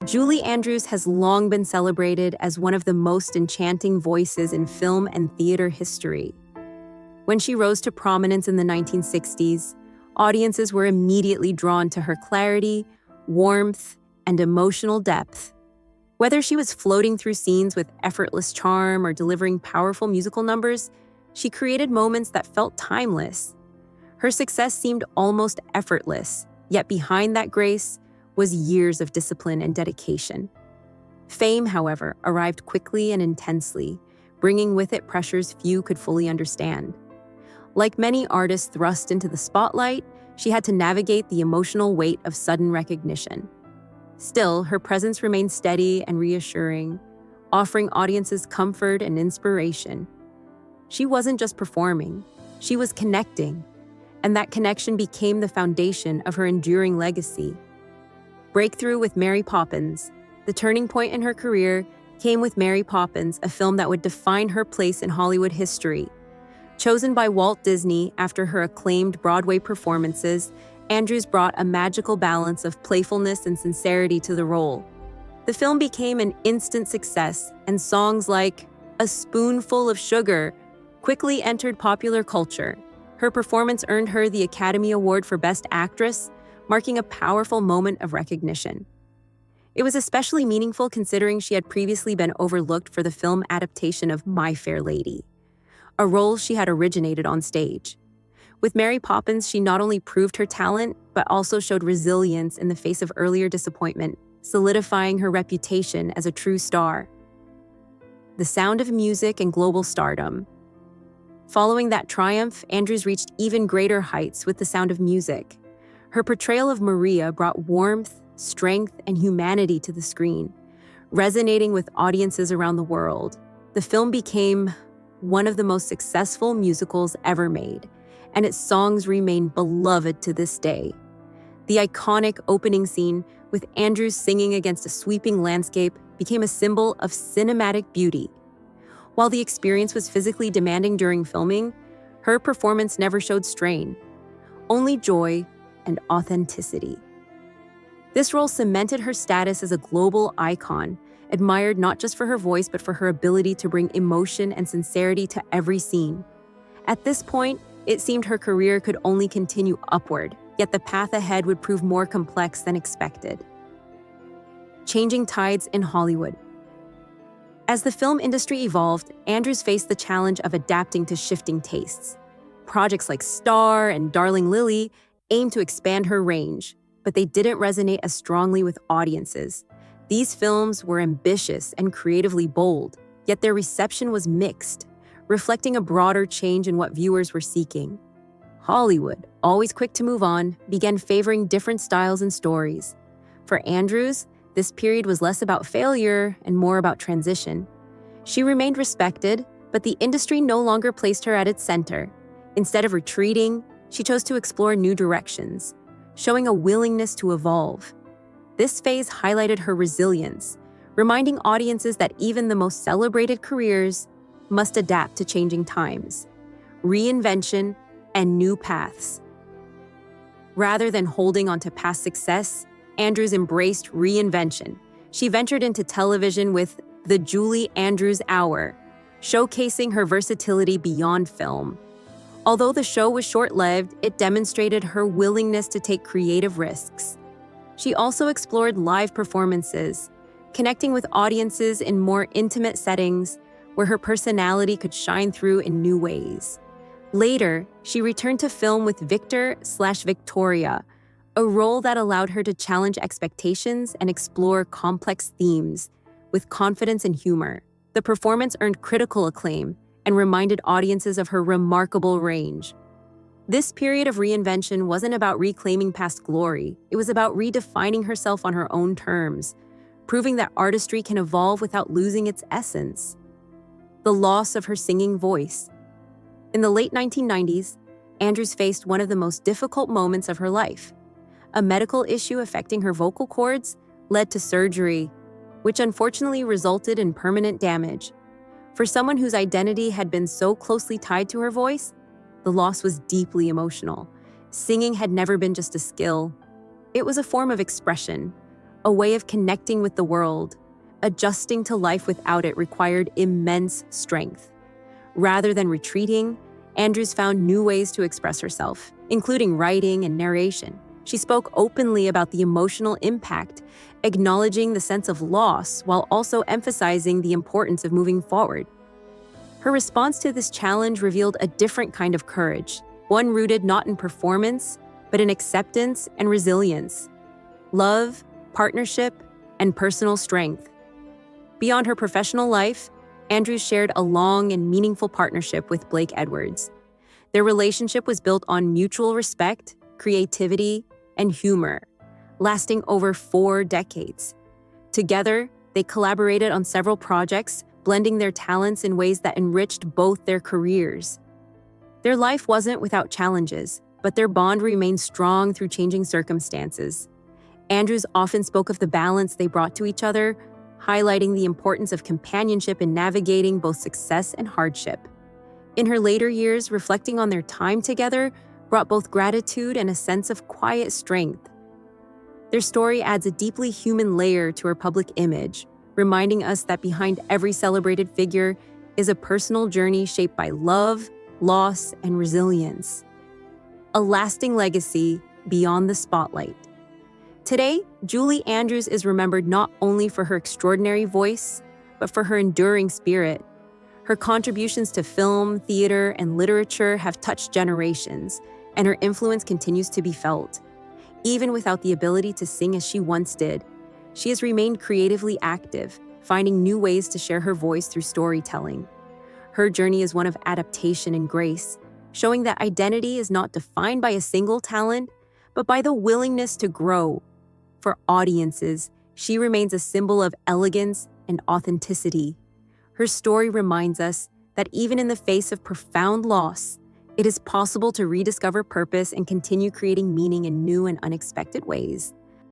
Julie Andrews has long been celebrated as one of the most enchanting voices in film and theater history. When she rose to prominence in the 1960s, audiences were immediately drawn to her clarity, warmth, and emotional depth. Whether she was floating through scenes with effortless charm or delivering powerful musical numbers, she created moments that felt timeless. Her success seemed almost effortless, yet behind that grace was years of discipline and dedication. Fame, however, arrived quickly and intensely, bringing with it pressures few could fully understand. Like many artists thrust into the spotlight, she had to navigate the emotional weight of sudden recognition. Still, her presence remained steady and reassuring, offering audiences comfort and inspiration. She wasn't just performing, she was connecting, and that connection became the foundation of her enduring legacy. Breakthrough with Mary Poppins. The turning point in her career came with Mary Poppins, a film that would define her place in Hollywood history. Chosen by Walt Disney after her acclaimed Broadway performances, Andrews brought a magical balance of playfulness and sincerity to the role. The film became an instant success, and songs like "A Spoonful of Sugar" quickly entered popular culture. Her performance earned her the Academy Award for Best Actress, marking a powerful moment of recognition. It was especially meaningful considering she had previously been overlooked for the film adaptation of My Fair Lady, a role she had originated on stage. With Mary Poppins, she not only proved her talent, but also showed resilience in the face of earlier disappointment, solidifying her reputation as a true star. The Sound of Music and global stardom. Following that triumph, Andrews reached even greater heights with The Sound of Music. Her portrayal of Maria brought warmth, strength, and humanity to the screen, resonating with audiences around the world. The film became one of the most successful musicals ever made, and its songs remain beloved to this day. The iconic opening scene, with Andrews singing against a sweeping landscape, became a symbol of cinematic beauty. While the experience was physically demanding during filming, her performance never showed strain, only joy and authenticity. This role cemented her status as a global icon, admired not just for her voice but for her ability to bring emotion and sincerity to every scene. At this point, it seemed her career could only continue upward, yet the path ahead would prove more complex than expected. Changing tides in Hollywood. As the film industry evolved, Andrews faced the challenge of adapting to shifting tastes. Projects like Star and Darling Lily aimed to expand her range, but they didn't resonate as strongly with audiences. These films were ambitious and creatively bold, yet their reception was mixed, reflecting a broader change in what viewers were seeking. Hollywood, always quick to move on, began favoring different styles and stories. For Andrews, this period was less about failure and more about transition. She remained respected, but the industry no longer placed her at its center. Instead of retreating, she chose to explore new directions, showing a willingness to evolve. This phase highlighted her resilience, reminding audiences that even the most celebrated careers must adapt to changing times, reinvention, and new paths. Rather than holding on to past success, Andrews embraced reinvention. She ventured into television with The Julie Andrews Hour, showcasing her versatility beyond film. Although the show was short-lived, it demonstrated her willingness to take creative risks. She also explored live performances, connecting with audiences in more intimate settings where her personality could shine through in new ways. Later, she returned to film with Victor/Victoria, a role that allowed her to challenge expectations and explore complex themes with confidence and humor. The performance earned critical acclaim and reminded audiences of her remarkable range. This period of reinvention wasn't about reclaiming past glory, it was about redefining herself on her own terms, proving that artistry can evolve without losing its essence. The loss of her singing voice. In the late 1990s, Andrews faced one of the most difficult moments of her life. A medical issue affecting her vocal cords led to surgery, which unfortunately resulted in permanent damage. For someone whose identity had been so closely tied to her voice, the loss was deeply emotional. Singing had never been just a skill. It was a form of expression, a way of connecting with the world. Adjusting to life without it required immense strength. Rather than retreating, Andrews found new ways to express herself, including writing and narration. She spoke openly about the emotional impact, acknowledging the sense of loss while also emphasizing the importance of moving forward. Her response to this challenge revealed a different kind of courage, one rooted not in performance, but in acceptance and resilience, love, partnership, and personal strength. Beyond her professional life, Andrews shared a long and meaningful partnership with Blake Edwards. Their relationship was built on mutual respect, creativity, and humor, lasting over 4 decades. Together, they collaborated on several projects, blending their talents in ways that enriched both their careers. Their life wasn't without challenges, but their bond remained strong through changing circumstances. Andrews often spoke of the balance they brought to each other, highlighting the importance of companionship in navigating both success and hardship. In her later years, reflecting on their time together brought both gratitude and a sense of quiet strength. Their story adds a deeply human layer to her public image, reminding us that behind every celebrated figure is a personal journey shaped by love, loss, and resilience. A lasting legacy beyond the spotlight. Today, Julie Andrews is remembered not only for her extraordinary voice, but for her enduring spirit. Her contributions to film, theater, and literature have touched generations, and her influence continues to be felt. Even without the ability to sing as she once did, she has remained creatively active, finding new ways to share her voice through storytelling. Her journey is one of adaptation and grace, showing that identity is not defined by a single talent, but by the willingness to grow. For audiences, she remains a symbol of elegance and authenticity. Her story reminds us that even in the face of profound loss, it is possible to rediscover purpose and continue creating meaning in new and unexpected ways.